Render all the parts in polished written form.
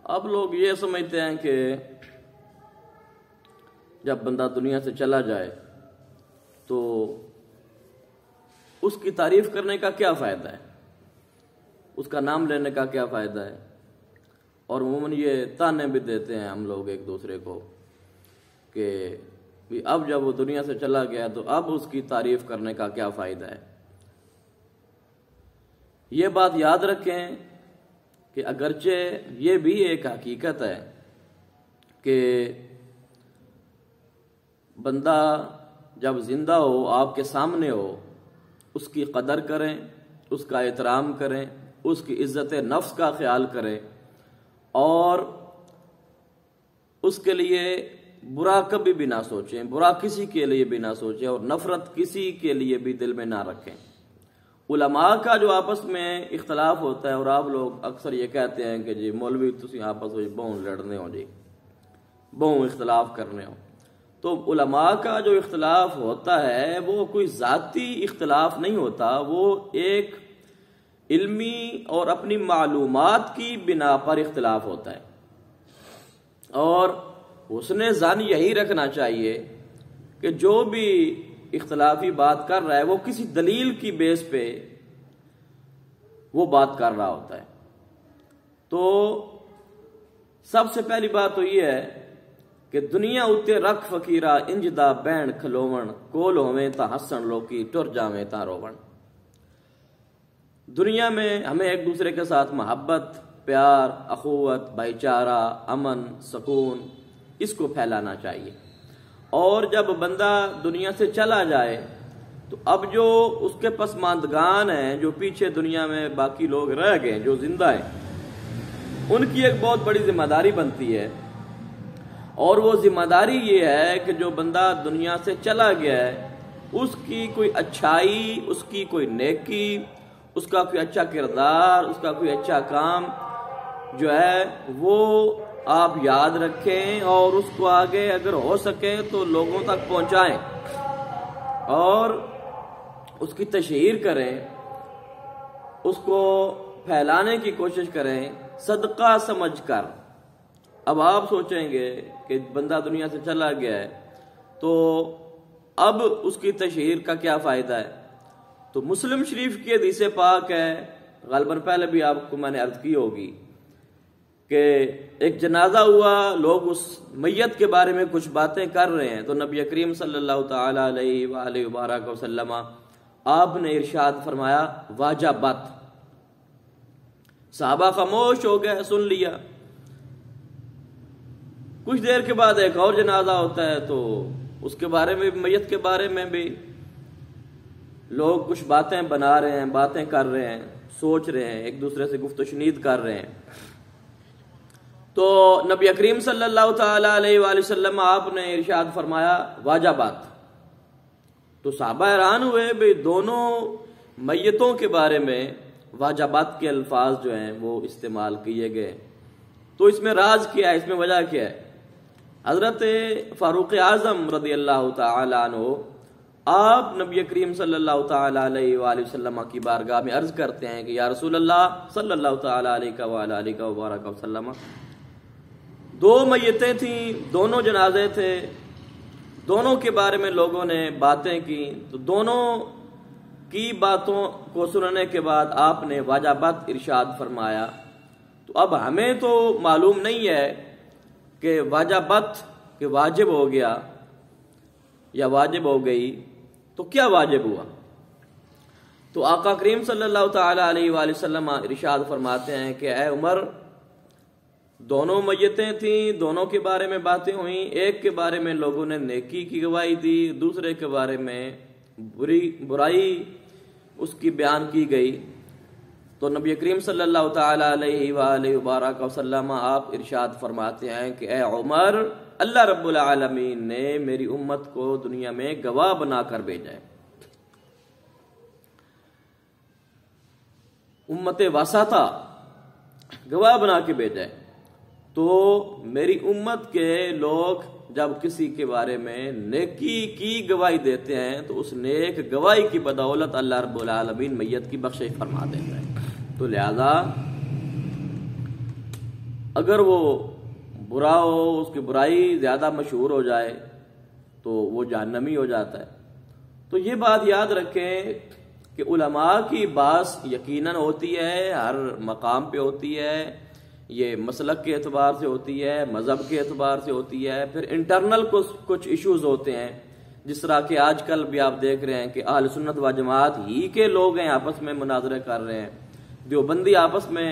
اب لوگ یہ سمجھتے ہیں کہ جب بندہ دنیا سے چلا جائے تو اس کی تعریف کرنے کا کیا فائدہ ہے، اس کا نام لینے کا کیا فائدہ ہے، اور عموماً یہ تانے بھی دیتے ہیں ہم لوگ ایک دوسرے کو کہ اب جب وہ دنیا سے چلا گیا تو اب اس کی تعریف کرنے کا کیا فائدہ ہے۔ یہ بات یاد رکھیں کہ اگرچہ یہ بھی ایک حقیقت ہے کہ بندہ جب زندہ ہو، آپ کے سامنے ہو، اس کی قدر کریں، اس کا احترام کریں، اس کی عزت نفس کا خیال کریں، اور اس کے لیے برا کبھی بھی نہ سوچیں، برا کسی کے لیے بھی نہ سوچیں، اور نفرت کسی کے لیے بھی دل میں نہ رکھیں۔ علماء کا جو آپس میں اختلاف ہوتا ہے، اور آپ لوگ اکثر یہ کہتے ہیں کہ جی مولوی تسی آپس میں بہوں لڑنے ہو، جی بہوں اختلاف کرنے ہو، تو علماء کا جو اختلاف ہوتا ہے وہ کوئی ذاتی اختلاف نہیں ہوتا، وہ ایک علمی اور اپنی معلومات کی بنا پر اختلاف ہوتا ہے، اور حسن ظن یہی رکھنا چاہیے کہ جو بھی اختلافی بات کر رہا ہے وہ کسی دلیل کی بیس پہ وہ بات کر رہا ہوتا ہے۔ تو سب سے پہلی بات تو یہ ہے کہ دنیا اتے رکھ فقیرہ انجدہ بین کھلوون، کول ہوویں تا ہسن لوکی ٹر جاویں تا روون۔ دنیا میں ہمیں ایک دوسرے کے ساتھ محبت، پیار، اخوت، بھائی چارہ، امن، سکون، اس کو پھیلانا چاہیے، اور جب بندہ دنیا سے چلا جائے تو اب جو اس کے پسماندگان ہیں، جو پیچھے دنیا میں باقی لوگ رہ گئے جو زندہ ہیں، ان کی ایک بہت بڑی ذمہ داری بنتی ہے، اور وہ ذمہ داری یہ ہے کہ جو بندہ دنیا سے چلا گیا ہے اس کی کوئی اچھائی، اس کی کوئی نیکی، اس کا کوئی اچھا کردار، اس کا کوئی اچھا کام جو ہے وہ آپ یاد رکھیں، اور اس کو آگے اگر ہو سکے تو لوگوں تک پہنچائیں اور اس کی تشہیر کریں، اس کو پھیلانے کی کوشش کریں صدقہ سمجھ کر۔ اب آپ سوچیں گے کہ بندہ دنیا سے چلا گیا ہے تو اب اس کی تشہیر کا کیا فائدہ ہے؟ تو مسلم شریف کی حدیث پاک ہے، غالباً پہلے بھی آپ کو میں نے عرض کی ہوگی کہ ایک جنازہ ہوا، لوگ اس میت کے بارے میں کچھ باتیں کر رہے ہیں، تو نبی کریم صلی اللہ تعالی علیہ وآلہ وبارک وسلم آپ نے ارشاد فرمایا واجبت۔ صحابہ خاموش ہو گئے، سن لیا۔ کچھ دیر کے بعد ایک اور جنازہ ہوتا ہے، تو اس کے بارے میں، میت کے بارے میں بھی لوگ کچھ باتیں بنا رہے ہیں، باتیں کر رہے ہیں، سوچ رہے ہیں، ایک دوسرے سے گفت و شنید کر رہے ہیں۔ تو نبی کریم صلی اللہ تعالی علیہ وآلہ وسلم آپ نے ارشاد فرمایا واجبات۔ تو صحابہ حیران ہوئے، بھئی دونوں میتوں کے بارے میں واجبات کے الفاظ جو ہیں وہ استعمال کیے گئے، تو اس میں راز کیا ہے، اس میں وجہ کیا ہے؟ حضرت فاروق اعظم رضی اللہ تعالی عنہ آپ نبی کریم صلی اللہ تعالی علیہ وآلہ وسلم کی بارگاہ میں عرض کرتے ہیں کہ یا رسول اللہ صلی اللہ تعالی علیہ وآلہ وبارک وسلم، دو میتیں تھیں، دونوں جنازے تھے، دونوں کے بارے میں لوگوں نے باتیں کی، تو دونوں کی باتوں کو سننے کے بعد آپ نے واجبات ارشاد فرمایا۔ تو اب ہمیں تو معلوم نہیں ہے کہ واجبات کہ واجب ہو گیا یا واجب ہو گئی، تو کیا واجب ہوا؟ تو آقا کریم صلی اللہ تعالی علیہ وآلہ وسلم ارشاد فرماتے ہیں کہ اے عمر، دونوں میتیں تھیں، دونوں کے بارے میں باتیں ہوئیں، ایک کے بارے میں لوگوں نے نیکی کی گواہی دی، دوسرے کے بارے میں برائی اس کی بیان کی گئی۔ تو نبی کریم صلی اللہ تعالی علیہ وآلہ وبارک وسلم آپ ارشاد فرماتے ہیں کہ اے عمر، اللہ رب العالمین نے میری امت کو دنیا میں گواہ بنا کر بھیجا ہے، امت واسطہ گواہ بنا کے بھیجا ہے۔ تو میری امت کے لوگ جب کسی کے بارے میں نیکی کی گواہی دیتے ہیں تو اس نیک گواہی کی بدولت اللہ رب العالمین میت کی بخشش فرما دیتا ہے۔ تو لہذا اگر وہ برا ہو، اس کی برائی زیادہ مشہور ہو جائے تو وہ جہنمی ہو جاتا ہے۔ تو یہ بات یاد رکھیں کہ علماء کی باس یقیناً ہوتی ہے، ہر مقام پہ ہوتی ہے، یہ مسلک کے اعتبار سے ہوتی ہے، مذہب کے اعتبار سے ہوتی ہے، پھر انٹرنل کچھ ایشوز ہوتے ہیں، جس طرح کہ آج کل بھی آپ دیکھ رہے ہیں کہ اہل سنت و جماعت ہی کے لوگ ہیں آپس میں مناظرے کر رہے ہیں، دیوبندی آپس میں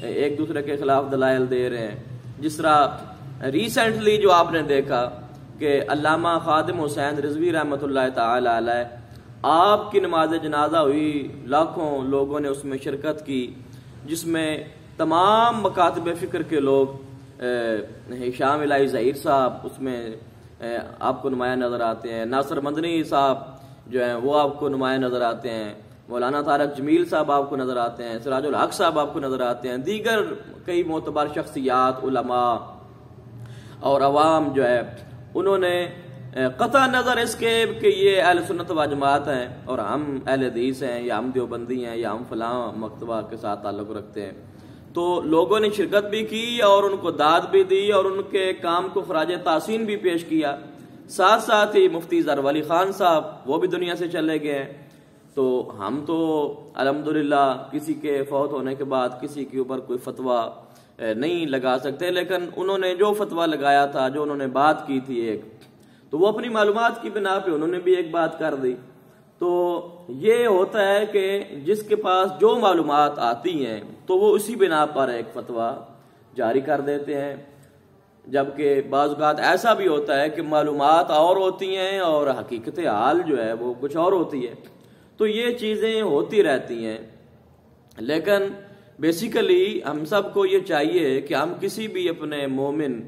ایک دوسرے کے خلاف دلائل دے رہے ہیں۔ جس طرح ریسنٹلی جو آپ نے دیکھا کہ علامہ خادم حسین رضوی رحمۃ اللہ تعالی علیہ، آپ کی نماز جنازہ ہوئی، لاکھوں لوگوں نے اس میں شرکت کی، جس میں تمام مکاتب فکر کے لوگ، ہشام الہی ظہیر صاحب اس میں آپ کو نمایاں نظر آتے ہیں، ناصر مدنی صاحب جو ہیں وہ آپ کو نمایاں نظر آتے ہیں، مولانا طارق جمیل صاحب آپ کو نظر آتے ہیں، سراج الحق صاحب آپ کو نظر آتے ہیں، دیگر کئی معتبر شخصیات، علماء اور عوام جو ہے انہوں نے قطع نظر اس کے کہ یہ اہل سنت و جماعت ہیں اور ہم اہل حدیث ہیں یا ہم دیوبندی ہیں یا ہم فلاں مکتبہ کے ساتھ تعلق رکھتے ہیں، تو لوگوں نے شرکت بھی کی اور ان کو داد بھی دی اور ان کے کام کو خراج تحسین بھی پیش کیا۔ ساتھ ساتھ ہی مفتی ظفر علی خان صاحب وہ بھی دنیا سے چلے گئے ہیں۔ تو ہم تو الحمدللہ کسی کے فوت ہونے کے بعد کسی کے اوپر کوئی فتویٰ نہیں لگا سکتے، لیکن انہوں نے جو فتویٰ لگایا تھا، جو انہوں نے بات کی تھی ایک، تو وہ اپنی معلومات کی بنا پہ انہوں نے بھی ایک بات کر دی۔ تو یہ ہوتا ہے کہ جس کے پاس جو معلومات آتی ہیں تو وہ اسی بنا پر ایک فتویٰ جاری کر دیتے ہیں، جبکہ بعض اوقات ایسا بھی ہوتا ہے کہ معلومات اور ہوتی ہیں اور حقیقت حال جو ہے وہ کچھ اور ہوتی ہے۔ تو یہ چیزیں ہوتی رہتی ہیں، لیکن بیسیکلی ہم سب کو یہ چاہیے کہ ہم کسی بھی اپنے مومن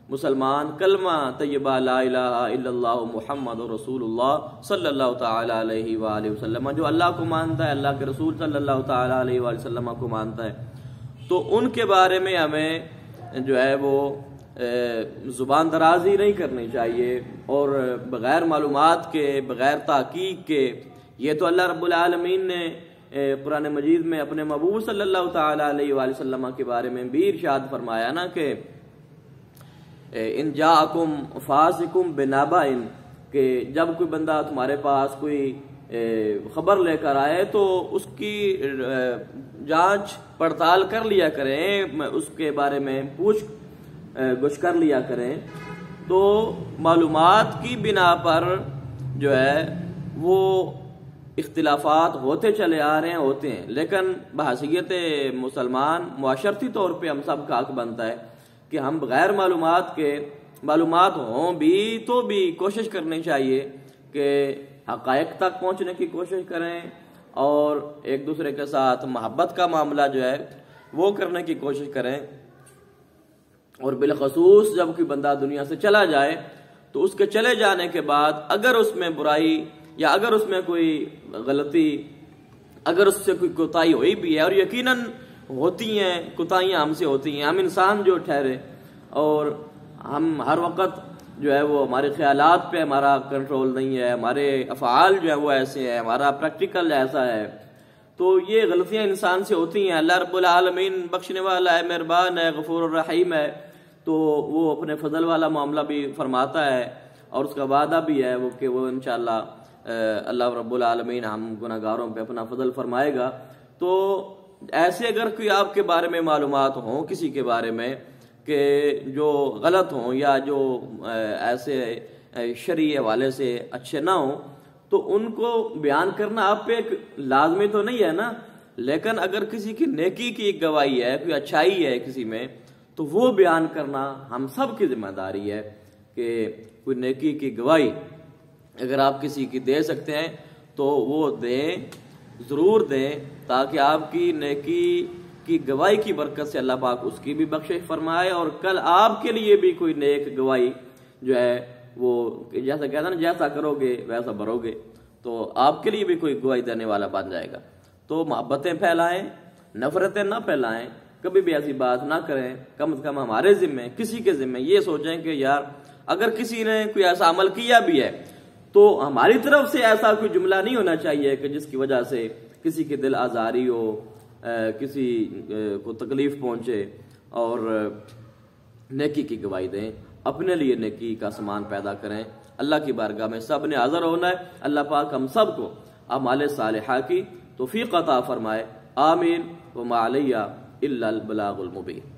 مسلمان کلمہ طیبہ لا الہ الا اللہ محمد رسول اللہ صلی اللہ تعالی علیہ وآلہ وسلم، جو اللہ کو مانتا ہے، اللہ کے رسول صلی اللہ تعالی علیہ وآلہ وسلم کو مانتا ہے، تو ان کے بارے میں ہمیں جو ہے وہ زبان درازی نہیں کرنی چاہیے، اور بغیر معلومات کے، بغیر تحقیق کے۔ یہ تو اللہ رب العالمین نے قرآن مجید میں اپنے محبوب صلی اللہ تعالی علیہ وآلہ وسلم کے بارے میں بھی ارشاد فرمایا نا کہ ان جاءکم فاسقم بنبأ، کہ جب کوئی بندہ تمہارے پاس کوئی خبر لے کر آئے تو اس کی جانچ پڑتال کر لیا کریں، اس کے بارے میں پوچھ گچھ کر لیا کریں۔ تو معلومات کی بنا پر جو ہے وہ اختلافات ہوتے چلے آ رہے ہیں، ہوتے ہیں، لیکن بحیثیت مسلمان معاشرتی طور پہ ہم سب کا حق بنتا ہے کہ ہم بغیر معلومات کے، معلومات ہوں بھی تو بھی کوشش کرنی چاہیے کہ حقائق تک پہنچنے کی کوشش کریں، اور ایک دوسرے کے ساتھ محبت کا معاملہ جو ہے وہ کرنے کی کوشش کریں۔ اور بالخصوص جب کوئی بندہ دنیا سے چلا جائے تو اس کے چلے جانے کے بعد اگر اس میں برائی یا اگر اس میں کوئی غلطی، اگر اس سے کوئی کوتاہی ہوئی بھی ہے، اور یقیناً ہوتی ہیں کوتاہیاں، ہم سے ہوتی ہیں، ہم انسان جو ٹھہرے، اور ہم ہر وقت جو ہے وہ ہمارے خیالات پہ ہمارا کنٹرول نہیں ہے، ہمارے افعال جو ہے وہ ایسے ہیں، ہمارا پریکٹیکل ایسا ہے، تو یہ غلطیاں انسان سے ہوتی ہیں۔ اللہ رب العالمین بخشنے والا ہے، مہربان ہے، غفور الرحیم ہے، تو وہ اپنے فضل والا معاملہ بھی فرماتا ہے، اور اس کا وعدہ بھی ہے وہ کہ وہ انشاءاللہ اللہ رب العالمین ہم گناہگاروں پہ اپنا فضل فرمائے گا۔ تو ایسے اگر کوئی آپ کے بارے میں معلومات ہوں کسی کے بارے میں کہ جو غلط ہوں یا جو ایسے شرعی حوالے سے اچھے نہ ہوں، تو ان کو بیان کرنا آپ پہ ایک لازمی تو نہیں ہے نا، لیکن اگر کسی کی نیکی کی ایک گواہی ہے، کوئی اچھائی ہے کسی میں، تو وہ بیان کرنا ہم سب کی ذمہ داری ہے کہ کوئی نیکی کی گواہی اگر آپ کسی کی دے سکتے ہیں تو وہ دیں، ضرور دیں، تاکہ آپ کی نیکی کی گواہی کی برکت سے اللہ پاک اس کی بھی بخشش فرمائے، اور کل آپ کے لیے بھی کوئی نیک گواہی جو ہے وہ جیسا کہتا نا جیسا کرو گے ویسا بھرو گے، تو آپ کے لیے بھی کوئی گواہی دینے والا بن جائے گا۔ تو محبتیں پھیلائیں، نفرتیں نہ پھیلائیں، کبھی بھی ایسی بات نہ کریں، کم از کم ہمارے ذمے، کسی کے ذمے یہ سوچیں کہ یار اگر کسی نے کوئی ایسا عمل کیا بھی ہے تو ہماری طرف سے ایسا کوئی جملہ نہیں ہونا چاہیے کہ جس کی وجہ سے کسی کے دل آزاری ہو، کسی کو تکلیف پہنچے۔ اور نیکی کی گواہی دیں، اپنے لیے نیکی کا سامان پیدا کریں۔ اللہ کی بارگاہ میں سب نے حاضر ہونا ہے۔ اللہ پاک ہم سب کو اعمال صالحہ کی توفیق عطا فرمائے، آمین۔ وما علیہ الا البلاغ المبین۔